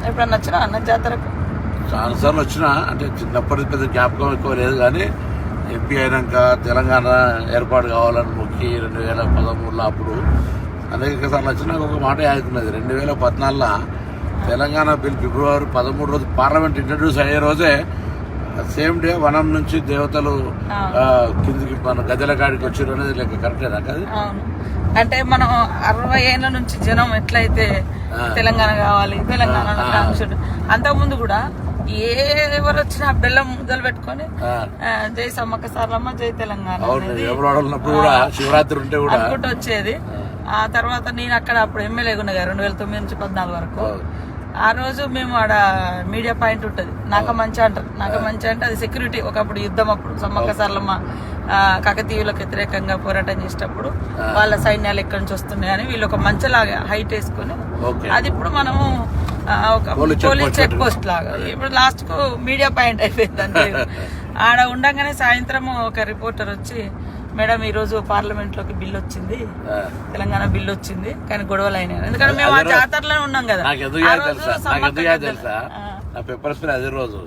ఎప్పుడన్నా వచ్చినా అన్న జాతరకు? చాలాసార్లు వచ్చినా, అంటే చిన్నప్పటి పెద్ద జ్ఞాపకం ఎక్కువ లేదు కానీ ఎంపీ అయినాక తెలంగాణ ఏర్పాటు కావాలని మొక్కి 2013లో అప్పుడు అనేక సార్లు వచ్చినా ఒక మాట ఆగుతున్నది. 2014లో తెలంగాణ బిల్ ఫిబ్రవరి 13 రోజు పార్లమెంట్ ఇంట్రడ్యూస్ అయ్యే రోజే సేమ్ డే వనం నుంచి దేవతలు కిందికి మన గద్దెల కాడికి వచ్చారు అనేది లెక్క కరెక్టేనా? కాదు, అంటే మనం 60 ఏళ్ళ నుంచి జనం ఎట్లయితే తెలంగాణ కావాలి తెలంగాణ అంతకుముందు కూడా ఎవరు వచ్చినా బెల్లం ముద్దలు పెట్టుకొని జై సమ్మక్క సారలమ్మ జై తెలంగాణ శివరాత్రి ఉంటే కూడా అనుకుంటూ వచ్చేది. ఆ తర్వాత నేను అక్కడ అప్పుడు ఎమ్మెల్యేగా ఉన్నా 2009 నుంచి 14 వరకు. ఆ రోజు మేము ఆడ మీడియా పాయింట్ ఉంటుంది, నాగమంచి అంటారు. నాగమంచి అంటే అది సెక్యూరిటీ. ఒకప్పుడు యుద్ధం అప్పుడు సమ్మక్క సారలమ్మ కాకతీయులకు వ్యతిరేకంగా పోరాటం చేసేటప్పుడు వాళ్ళ సైన్యాలు ఎక్కడి నుంచి వస్తున్నాయని వీళ్ళు ఒక మంచలాగా హైట్ వేసుకొని, అది ఇప్పుడు మనము ఒక పోలీస్ చెక్ పోస్ట్ లాగా ఇప్పుడు లాస్ట్ కు మీడియా పాయింట్ అయిపోయింది అంతే. ఆడ ఉండగానే సాయంత్రం ఒక రిపోర్టర్ వచ్చి, మేడం ఈ రోజు పార్లమెంట్ లోకి బిల్లు వచ్చింది, తెలంగాణ బిల్లు వచ్చింది కానీ గొడవలు అయినాయి. ఎందుకంటే మేము ఆ జాతరలో ఉన్నాం కదా. పెప్పర్ స్ప్రే అదే రోజు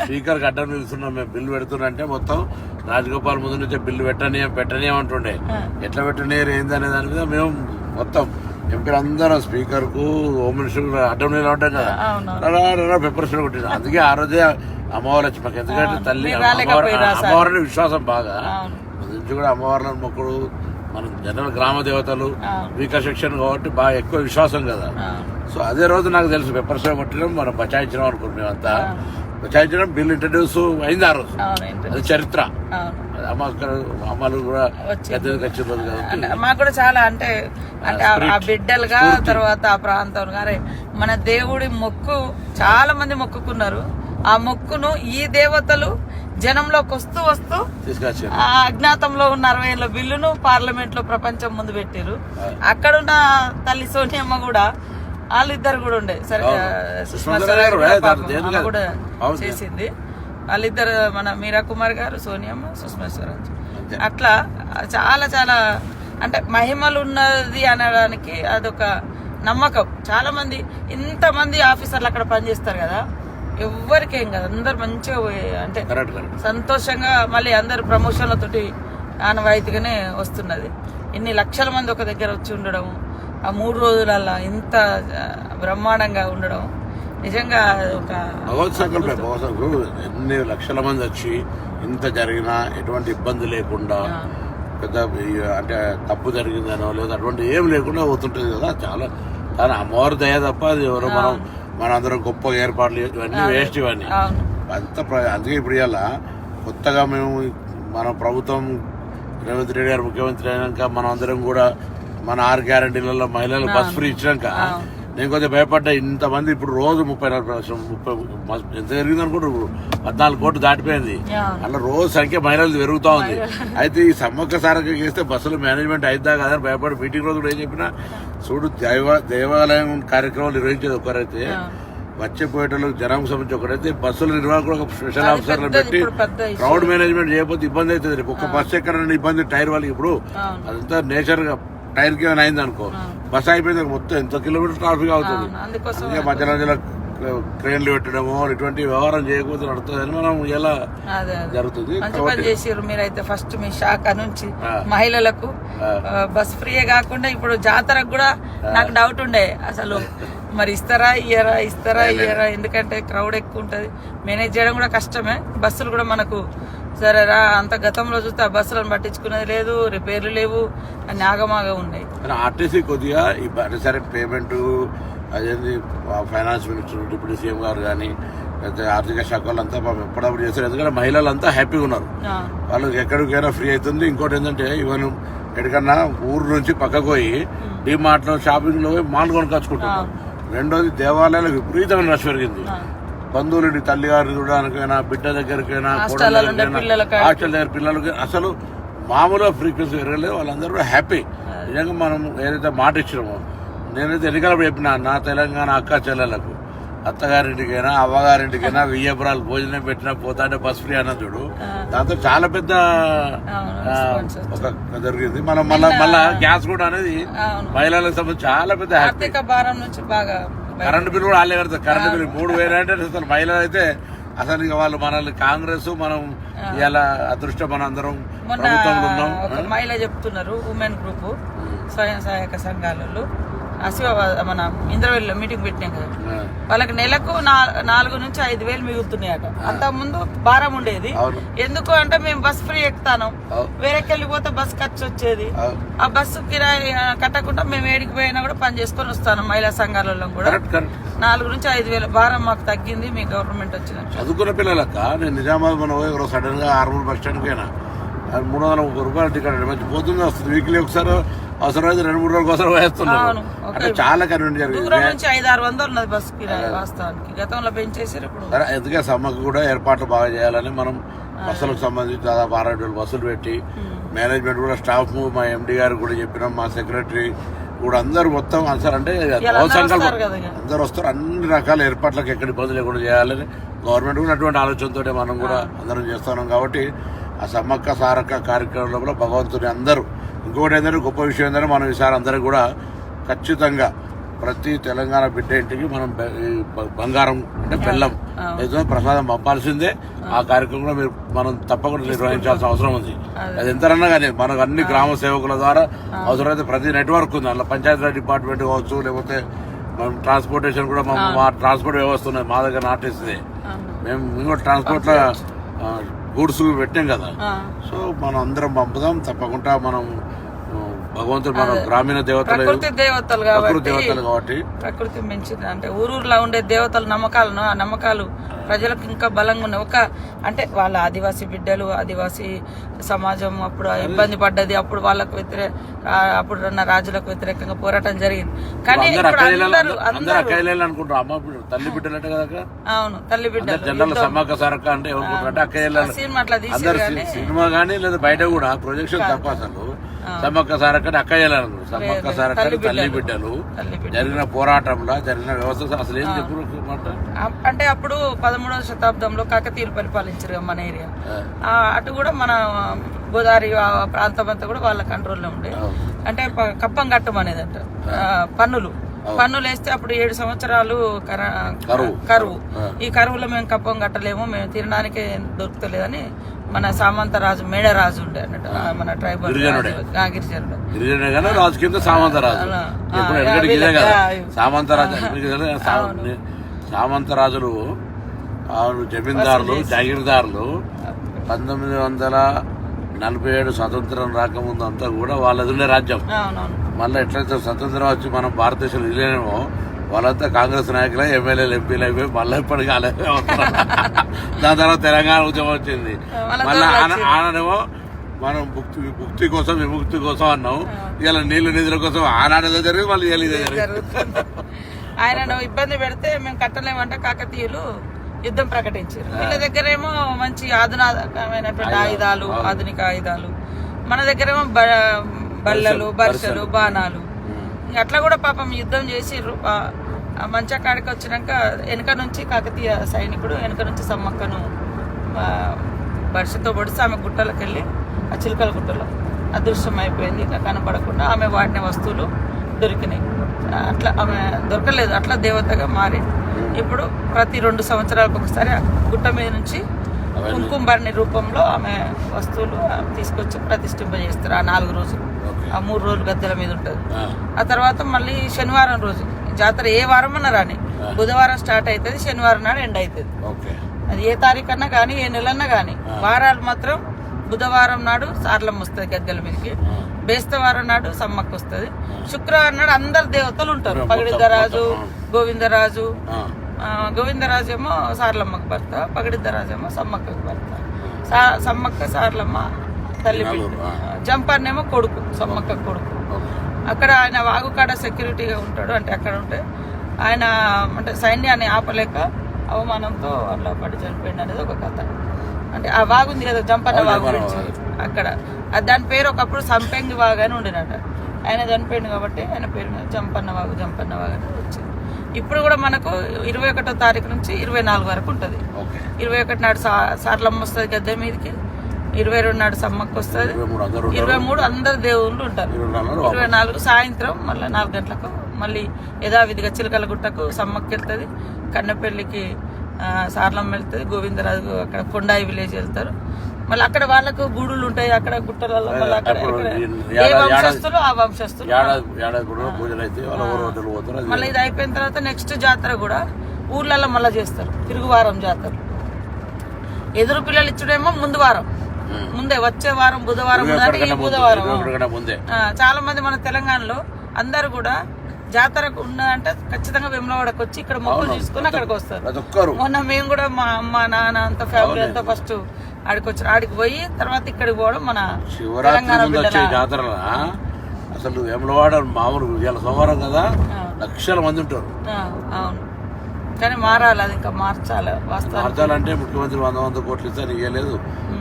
స్పీకర్ అడ్డం నిలుస్తున్నాం మేము, బిల్లు పెడుతున్నంటే మొత్తం రాజగోపాల్ ముందు నుంచే బిల్లు పెట్టనీయమంటుండే. ఎట్లా పెట్టనీయరు ఏందనే దాని మీద మేము మొత్తం ఎంపీలు అందరం స్పీకర్ కు హోమ్ మినిస్టర్ అడ్డం నిలబడ్డాం కదా, పెప్పర్ స్ప్రే కొట్టిన. అందుకే ఆ రోజే అమ్మవారు వచ్చి మాకు, ఎందుకంటే తల్లి అమ్మవారిని విశ్వాసం బాగా నుంచి కూడా అమ్మవార్లను మొక్కుడు, మన జనరల్ గ్రామ దేవతలు వీక సెక్షన్ కాబట్టి బాగా ఎక్కువ విశ్వాసం కదా. సో అదే రోజు నాకు తెలుసు పెప్పర్ స్ప్రే కొట్టడం మనం బచాయించడం అనుకుంటున్నాం. మేమంతా బచాయించడం బిల్ ఇంట్రడ్యూస్ అయింది ఆ రోజు, అది చరిత్ర. అమ్మలు కూడా మాకు కూడా చాలా అంటే ఆ బిడ్డలుగా తర్వాత ఆ ప్రాంతం గారే మన దేవుడి మొక్కు చాలా మంది మొక్కుకున్నారు. ఆ మొక్కును ఈ దేవతలు జనంలోకి వస్తూ వస్తూ అజ్ఞాతంలో ఉన్న 60 ఏళ్ళ బిల్లును పార్లమెంట్ లో ప్రపంచం ముందు పెట్టారు. అక్కడున్న తల్లి సోనియమ్మ కూడా వాళ్ళిద్దరు కూడా ఉండే, సరే సుష్మా స్వరాజ్ కూడా చేసింది. వాళ్ళిద్దరు మన మీరా కుమార్ గారు, సోనియమ్మ, సుష్మా స్వరాజ్. అట్లా చాలా చాలా అంటే మహిమలు ఉన్నది అనడానికి అదొక నమ్మకం. చాలా మంది ఇంతమంది ఆఫీసర్లు అక్కడ పనిచేస్తారు కదా, ఎవ్వరికేం కదా, అందరు మంచిగా అంటే సంతోషంగా మళ్ళీ అందరు ప్రమోషన్లతోటి ఆనవాయితీగానే వస్తున్నది. ఇన్ని లక్షల మంది ఒక దగ్గర వచ్చి ఉండడం, ఆ 3 రోజులల్లా ఇంత బ్రహ్మాండంగా ఉండడం నిజంగా ఒక ఎన్ని లక్షల మంది వచ్చి ఇంత జరిగినా ఎటువంటి ఇబ్బంది లేకుండా, పెద్ద అంటే తప్పు జరిగిందనో లేదా అటువంటి ఏం లేకుండా పోతుంటది కదా. చాలా చాలా అమ్మవారి దయ తప్ప అది ఎవరో మనందరం గొప్ప ఏర్పాట్లు ఇవన్నీ వేస్ట్, ఇవన్నీ అంత. అందుకే ఇప్పుడు ఇవాళ కొత్తగా మేము మన ప్రభుత్వం రేవంత్ రెడ్డి గారు ముఖ్యమంత్రి అయినాక మనం అందరం కూడా మన 6 గ్యారంటీలలో మహిళలకు బస్ ఫ్రీ ఇచ్చినాక నేను కొంచెం భయపడ్డా. ఇంతమంది ఇప్పుడు రోజు 30 ఎంత జరిగింది అనుకుంటారు, 14 కోట్లు దాటిపోయింది. అలా రోజు సంఖ్య మహిళలు పెరుగుతా ఉంది. అయితే ఈ సమ్మక్క సారక్క చేస్తే బస్సులు మేనేజ్మెంట్ అయిద్దా కదా అని భయపడి మీటింగ్ రోజు కూడా ఏం చెప్పినా, చూడు దేవాలయం కార్యక్రమాలు నిర్వహించేది ఒకరైతే, వచ్చేపోయేటోళ్ళకి జనానికి సంబంధించి ఒకరైతే, బస్సుల నిర్వాహకులు ఒక స్పెషల్ ఆఫీసర్లు పెట్టి క్రౌడ్ మేనేజ్మెంట్ చేయకపోతే ఇబ్బంది అవుతుంది. ఒక బస్సు ఎక్కడైనా ఇబ్బంది టైర్ వాళ్ళకి, ఇప్పుడు అదంతా నేచర్ గా టైర్ కి ఏమైనా అయింది అనుకో, బస్ అయిపోయింది మొత్తం ఎంత కిలోమీటర్ ట్రాఫిక్ అవుతుంది. అందుకే మధ్య మధ్యలో క్రేన్లు పెట్టడము ఇటువంటి వ్యవహారం చేయకపోతే నడుతుందని మనం ఎలా జరుగుతుంది. మంచి పని చేసారు మీరైతే. ఫస్ట్ మీ శాఖ నుంచి మహిళలకు బస్ ఫ్రీయే కాకుండా ఇప్పుడు జాతరకు కూడా నాకు డౌట్ ఉండే, అసలు మరి ఇస్తారా ఇయ్యరా, ఎందుకంటే క్రౌడ్ ఎక్కువ ఉంటది, మేనేజ్ చేయడం కూడా కష్టమే. బస్సులు కూడా మనకు సరేరా అంత గతంలో చూస్తే ఆ బస్సులను పట్టించుకునేది లేదు, రిపేర్లు లేవు, అన్ని ఆగమాగా ఉన్నాయి. ఆర్టీసీ కొద్దిగా సరే పేమెంట్ అదేంది ఫైనాన్స్ మినిస్టర్, డిప్యూటీ సీఎం గారు కానీ లేకపోతే ఆర్థిక శాఖ వాళ్ళంతా ఎప్పుడప్పుడు చేస్తారు. ఎందుకంటే మహిళలంతా హ్యాపీగా ఉన్నారు, వాళ్ళకి ఎక్కడికైనా ఫ్రీ అవుతుంది. ఇంకోటి ఏంటంటే ఈవెన్ ఎక్కడికన్నా ఊరు నుంచి పక్కకు పోయి డిమార్ట్ లో షాపింగ్ లో మాల్ కొనుకొచ్చుకుంటున్నారు. రెండోది దేవాలయాలకు విపరీతమైన రష్ పెరిగింది. బంధువులు తల్లిగారిని చూడడానికైనా, బిడ్డ దగ్గరికైనా, హాస్టల్ దగ్గర పిల్లలకి అసలు మామూలుగా ఫ్రీక్వెన్సీ పెరగలేదు. వాళ్ళందరూ హ్యాపీ. నిజంగా మనం ఏదైతే మాట ఇచ్చినామో, నేనైతే ఎన్నికలప్పుడు చెప్పిన నా తెలంగాణ అక్క చెల్లెలకు, అత్తగారింటికైనా అవ్వగారింటికైనా 1000 ఎకరాలు భోజనం పెట్టినా పోతాంటే బస్ ఫ్రీ అన్న చూడు, దాంతో చాలా పెద్ద ఒక జరిగింది. మనం మళ్ళా గ్యాస్ కూడా అనేది మహిళలకు సంబంధించి చాలా పెద్ద ఆర్థిక భారం నుంచి బాగా కరెంట్ బిల్ కూడా వాళ్ళే కడతారు. కరెంట్ బిల్ 3000 అంటే అసలు మహిళలు అయితే అసలు ఇక వాళ్ళు మనల్ని కాంగ్రెస్ మనం ఇలా అదృష్టం మన అందరం ప్రభుత్వంలో ఉన్నాం. ఒక మహిళ చెప్తున్నారు, ఉమెన్ గ్రూప్ స్వయం సహాయక సంఘాలలో మన ఇంద్రవెల్లిలో మీటింగ్ పెట్టినాం కదా, వాళ్ళకి నెలకు 4 నుంచి 5,000 మిగులుతున్నాయట. అంత ముందు భారం ఉండేది. ఎందుకు అంటే మేము బస్ ఫ్రీ ఎక్కుతాను, వేరేకి వెళ్ళిపోతే బస్ ఖర్చు వచ్చేది. ఆ బస్సు కిరాయి కట్టకుండా మేము ఏడికి పోయినా కూడా పని చేసుకొని వస్తాను. మహిళా సంఘాలలో కూడా 4 నుంచి 5,000 భారం మాకు తగ్గింది మీ గవర్నమెంట్ వచ్చిన. చదువుకున్న పిల్లలక్క నేను నిజామాబాద్ మనం సడన్ గా ఆర్మూర్ బస్ స్టాండ్ పోయినా 330 రూపాయలు టికెట్ మంచి పోతుంది వస్తుంది. వీక్లీ ఒకసారి అవసరమైతే 2-3 రోజుల కోసం వేస్తున్నాను. అంటే చాలా కన్వీనియంట్ జరిగింది. 500-600 ఉన్నది బస్ కిరాయి వాస్తవానికి, గతంలో పెంచేసారు. ఇప్పుడు ఎందుకే సమ్మకు కూడా ఏర్పాట్లు బాగా చేయాలని మనం బస్సులకు సంబంధించి దాదాపు 600 బస్సులు పెట్టి మేనేజ్మెంట్ కూడా స్టాఫ్ మా ఎండి గారు కూడా చెప్పినాం, మా సెక్రటరీ కూడా అందరు మొత్తం ఆన్సర్ అంటే అందరు వస్తారు. అన్ని రకాల ఏర్పాట్లకు ఎక్కడ ఇబ్బంది లేకుండా చేయాలని గవర్నమెంట్ కూడా అటువంటి ఆలోచనతో మనం కూడా అందరం చేస్తున్నాం. కాబట్టి ఆ సమ్మక్క సారక్క కార్యక్రమంలో కూడా భగవంతుని అందరూ ఇంకోటి ఏంటంటే గొప్ప విషయం ఏంటంటే మనం ఈసారి అందరూ కూడా ఖచ్చితంగా ప్రతి తెలంగాణ బిడ్డ ఇంటికి మనం బంగారం అంటే బెల్లం ఏదో ప్రసాదం పంపాల్సిందే. ఆ కార్యక్రమంలో మనం తప్పకుండా నిర్వహించాల్సిన అవసరం ఉంది. అది ఎంతరన్నా కానీ మనకు అన్ని గ్రామ సేవకుల ద్వారా అవసరమైతే ప్రతి నెట్వర్క్ ఉంది. అందులో పంచాయతీరాజ్ డిపార్ట్మెంట్ కావచ్చు, లేకపోతే మనం ట్రాన్స్పోర్టేషన్ కూడా మా ట్రాన్స్పోర్ట్ వ్యవస్థ ఉన్నది మా దగ్గర నాటేస్తుంది. మేము ట్రాన్స్పోర్ట్ లో గూడ్స్ పెట్టాం కదా. సో మనం అందరం పంపుదాం తప్పకుండా. మనం భగవంతుడు మన గ్రామీణ దేవతలు కాబట్టి ప్రకృతి మించింది అంటే ఊరూరులో ఉండే దేవతల నమ్మకాలను, ఆ నమ్మకాలు ప్రజలకు ఇంకా బలంగా ఉన్నాయి. అంటే వాళ్ళ ఆదివాసీ బిడ్డలు, ఆదివాసీ సమాజం అప్పుడు ఇబ్బంది పడ్డది. అప్పుడు వాళ్ళకు అప్పుడున్న రాజులకు వ్యతిరేకంగా పోరాటం జరిగింది. కానీ తల్లి బిడ్డలంటే కదా. అవును, తల్లి బిడ్డలు జనరల్ సమ్మక్క సారక్క అంటే సినిమా అట్లా సినిమా కానీ లేదా బయట కూడా ప్రొజెక్షన్ తప్ప అసలు సమ్మక్క సారక్క అక్కయ్యాలనుకో. సమ్మక్క సారక్క తల్లి బిడ్డలు జరిగిన పోరాటంలో జరిగిన వ్యవస్థ అసలు ఏం చెప్పు అంటే అప్పుడు 13వ శతాబ్దంలో కాకతీయులు పరిపాలించారు మన ఏరియా. అటు కూడా మన గోదావరి ప్రాంతం అంతా కూడా వాళ్ళ కంట్రోల్లో ఉండే. అంటే కప్పం కట్టం అనేది అంట, పన్నులు వేస్తే అప్పుడు 7 సంవత్సరాలు కరువు. ఈ కరువులో మేము కప్పం కట్టలేము, మేము తినడానికి దొరుకుతలేదని మన సామంతరాజు మేడరాజు ఉండే అన్నట్టు, మన ట్రైబల్ గిరిజనుడు. సామంతరాజులు జమీందారులు, జాగీర్దారులు 1947 స్వతంత్రం రాకముందు అంతా కూడా వాళ్ళది ఉండే రాజ్యం. మళ్ళీ ఎట్లయితే స్వతంత్రం వచ్చి మనం భారతదేశంలో ఇల్లేమో వాళ్ళంతా కాంగ్రెస్ నాయకులే, ఎమ్మెల్యేలు, ఎంపీలు అయిపోయి మళ్ళీ ఇప్పటికీ అలాగే వస్తున్నారు. దాని తర్వాత తెలంగాణ ఉద్యమం వచ్చింది. మళ్ళీ ఆనాడేమో మనం ముక్తి కోసం విముక్తి కోసం అన్నాం. ఇలా నీళ్లు నిధుల కోసం ఆనాడేదో జరిగింది, మళ్ళీ ఇదే జరిగింది. ఆయన ఇబ్బంది పెడితే మేము కట్టలేమంటే కాకతీయులు యుద్ధం ప్రకటించారు. వీళ్ళ దగ్గరేమో మంచి ఆధునికమైనటువంటి ఆయుధాలు, ఆధునిక ఆయుధాలు. మన దగ్గరేమో బల్లలు, బర్షలు, బాణాలు. అట్లా కూడా పాపం యుద్ధం చేసి మంచా కాడికి వచ్చినాక వెనక నుంచి కాకతీయ సైనికుడు వెనక నుంచి సమ్మక్కను బర్షతో పొడిచి ఆమె గుట్టలకు వెళ్ళి ఆ చిలుకల గుట్టలో అదృశ్యం అయిపోయింది. ఇక కనపడకుండా ఆమె వాడిన వస్తువులు దొరికినాయి. అట్లా ఆమె దొరకలేదు, అట్లా దేవతగా మారి ఇప్పుడు ప్రతి 2 సంవత్సరాలకు ఒకసారి గుట్ట మీద నుంచి కుంకుమబర్ణి రూపంలో ఆమె వస్తువులు తీసుకొచ్చి ప్రతిష్ఠింపజేస్తారు. ఆ 4 రోజులు, ఆ 3 రోజులు గద్దెల మీద ఉంటుంది. ఆ తర్వాత మళ్ళీ శనివారం రోజు జాతర ఏ వారం అన్నా రాని, బుధవారం స్టార్ట్ అవుతుంది, శనివారం నాడు ఎండ్ అవుతుంది. అది ఏ తారీఖు అన్నా కానీ, ఏ నెలన్నా కానీ. వారాలు మాత్రం బుధవారం నాడు సార్లమ్మ వస్తుంది గద్దెల మీదకి, బేస్తవారం నాడు సమ్మక్క వస్తుంది, శుక్రవారం నాడు అందరు దేవతలు ఉంటారు. పగిడిద్దరాజు, గోవిందరాజు. గోవిందరాజు ఏమో సార్లమ్మకు భర్త, పగిడిద్దరాజు ఏమో సమ్మక్కకు భర్త. సమ్మక్క సార్లమ్మ తల్లి బిడ్డ, జంపన్నేమో కొడుకు, సమ్మక్క కొడుకు. అక్కడ ఆయన వాగుకాడ సెక్యూరిటీగా ఉంటాడు. అంటే అక్కడ ఉంటే ఆయన అంటే సైన్యాన్ని ఆపలేక అవమానంతో అట్లా పడి చనిపోయింది అనేది ఒక కథ. అంటే ఆ వాగుంది కదా జంపన్న వాగు గురించి, అక్కడ దాని పేరు ఒకప్పుడు సంపెంగి వాగు అని ఉండినట. ఆయన చనిపోయింది కాబట్టి ఆయన పేరు జంపన్న వాగు అని వచ్చింది. ఇప్పుడు కూడా మనకు 21వ తారీఖు నుంచి 24 వరకు ఉంటుంది. 21 నాడు సార్లమ్మ వస్తుంది గద్దె మీదకి, 22 నాడు సమ్మక్క వస్తుంది, 23 అందరు దేవుళ్ళు ఉంటారు, 24 సాయంత్రం మళ్ళీ 4 గంటలకు మళ్ళీ యథావిధిగా చిలకలగుట్టకు సమ్మక్క వెళ్తుంది, కన్నెపల్లికి సార్లమ్మ వెళ్తుంది, గోవిందరాజు అక్కడ కొండాయి విలేజ్ వెళ్తారు. మళ్ళీ అక్కడ వాళ్ళకు గూడులు ఉంటాయి అక్కడ గుట్టలలో, మళ్ళీ అక్కడ ఏ వంశస్థులు ఆ వంశస్థులు. మళ్ళీ ఇది అయిపోయిన తర్వాత నెక్స్ట్ జాతర కూడా ఊర్లలో మళ్ళీ చేస్తారు, తిరుగువారం జాతర. ఎదురు పిల్లలు ఇచ్చుడేమో ముందు వారం, ముందే వచ్చే వారం బుధవారం, ఈ బుధవారం. చాలా మంది మన తెలంగాణలో అందరు కూడా జాతరకు ఉన్నదంటే ఖచ్చితంగా వేములవాడకు వచ్చి ఇక్కడ మొక్కులు తీసుకుని అక్కడికి వస్తారు. మొన్న మేము కూడా మా అమ్మ నాన్న అంత ఫ్యామిలీ అంతా ఫస్ట్ ఆడికి వచ్చారు, ఆడికి పోయి తర్వాత ఇక్కడికి పోవడం మన శివరాత్రి జాతర. అసలు వేములవాడ మామూలు ఇవాళ సోమవారం కదా, లక్షల మంది ఉంటారు. అవును, కానీ మారాలి, అది ఇంకా మార్చాలంటే ముఖ్యమంత్రి 100 కోట్లు ఇస్తే ఇవ్వలేదు.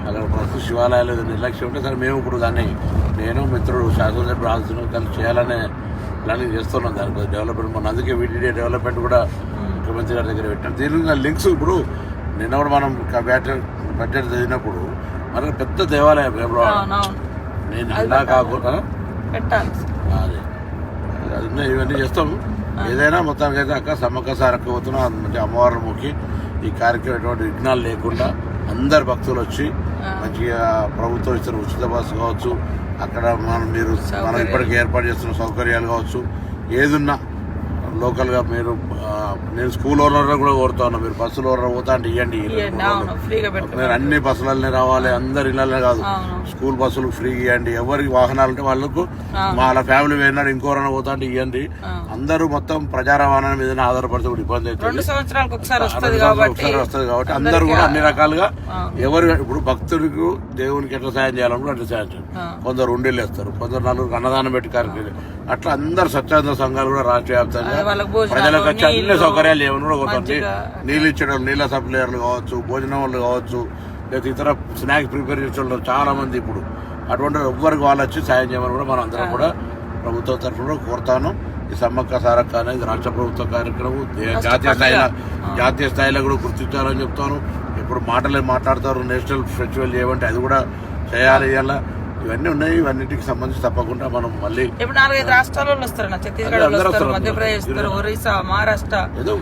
అక్కడ ప్రస్తుత శివాలయాలు నిర్లక్ష్యం ఉంటే సరే మేము ఇప్పుడు దాన్ని నేను మిత్రుడు శాసనసభ్యుడు రాజు దాన్ని చేయాలనే ప్లానింగ్ చేస్తున్నాం. దానికి డెవలప్మెంట్ మన అందుకే వీటిడే డెవలప్మెంట్ కూడా ముఖ్యమంత్రి గారి దగ్గర పెట్టాం. దీనికి లింక్స్ ఇప్పుడు నిన్న కూడా మనం బడ్జెట్ చదివినప్పుడు మన పెద్ద దేవాలయం నేను ఇలా కాకుండా అదే ఇవన్నీ చేస్తాము. ఏదైనా మొత్తానికి అయితే అక్క సమ్మక్క సారక్క పోతున్నాం, మంచి అమ్మవారిని మొక్కి ఈ కార్యక్రమం ఎటువంటి విఘ్నాలు లేకుండా అందరు భక్తులు వచ్చి మంచిగా ప్రభుత్వం ఇస్తున్న ఉచిత బస్సు కావచ్చు, అక్కడ మనం ఇప్పటికీ ఏర్పాటు చేస్తున్న సౌకర్యాలు కావచ్చు, ఏదున్నా లోకల్గా మీరు నేను స్కూల్ ఓనర్ కూడా కోరుతా ఉన్నా, మీరు బస్సులో పోతా అంటే ఇవ్వండి. మీరు అన్ని బస్సులనే రావాలి, అందరు ఇళ్ళనే కాదు, స్కూల్ బస్సులు ఫ్రీ ఇవ్వండి. ఎవరికి వాహనాలు ఉంటే వాళ్ళకు వాళ్ళ ఫ్యామిలీ పోయినాడు ఇంకోరైనా పోతా అంటే ఇవ్వండి. అందరూ మొత్తం ప్రజా రవాణా మీద ఆధారపడితే కూడా ఇబ్బంది అవుతుంది. 2 సంవత్సరాలకు ఒకసారి వస్తుంది కాబట్టి అందరూ కూడా అన్ని రకాలుగా ఎవరు ఇప్పుడు భక్తుడికి దేవునికి ఎట్లా సాయం చేయాలనుకుంటే అట్లా సాయం చేయాలి. కొందరు ఉండేళ్ళు వేస్తారు, కొందరు 4 అన్నదానం పెట్టి కార్యక్రమం, అట్లా అందరు స్వచ్ఛంద సంఘాలు కూడా రాష్ట్ర వ్యాప్తంగా ప్రజలకు వచ్చి అన్ని సౌకర్యాలు ఏమైనా కూడా పోతుంది. నీళ్ళు ఇచ్చడం, నీళ్ళ సప్లైయర్లు కావచ్చు, భోజనం వాళ్ళు కావచ్చు, లేదా ఇతర స్నాక్స్ ప్రిపేర్ చేసే చాలా మంది ఇప్పుడు అటువంటి ఎవ్వరికి వాళ్ళు వచ్చి సాయం చేయమని కూడా మనం అందరం కూడా ప్రభుత్వం తరఫున కోరుతాను. ఈ సమ్మక్క సారక్క అనేది రాష్ట్ర ప్రభుత్వ కార్యక్రమం, జాతీయ స్థాయిలో కూడా గుర్తించాలని చెప్తాను. ఇప్పుడు మాట్లాడతారు నేషనల్ ఫెస్టివల్ చేయమంటే అది కూడా చేయాలి. ఇలా ఇవన్నీ ఉన్నాయి, ఇవన్నిటికి సంబంధించి తప్పకుండా మనం మళ్ళీ ఇప్పుడు 4-5 రాష్ట్రాలలో వస్తారు, ఛత్తీస్గఢ్, మధ్యప్రదేశ్, ఒరిస్సా, మహారాష్ట్ర, ఏదో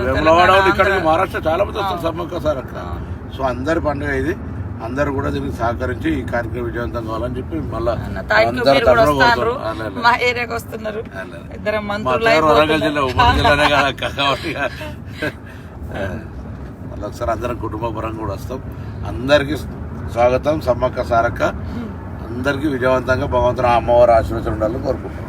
వేములవాడ ఇక్కడికి మహారాష్ట్ర చాలా మంది వస్తారు సమ్మక్క సారక్క. సో అందరి పండుగ ఇది, అందరు కూడా దీనికి సహకరించి ఈ కార్యక్రమం విజయవంతం కావాలని చెప్పి మళ్ళీ మా ఏరియాకి వస్తున్నారు. వరంగల్ జిల్లా ఉమ్మడి జిల్లానే కదా కాబట్టి మళ్ళీ ఒకసారి అందరం కుటుంబ పరంగా కూడా వస్తాం. అందరికి స్వాగతం. సమ్మక్క సారక్క అందరికీ విజయవంతంగా భగవంతుని అమ్మవారి ఆశీర్వచనం ఉండాలని కోరుకుంటున్నాం.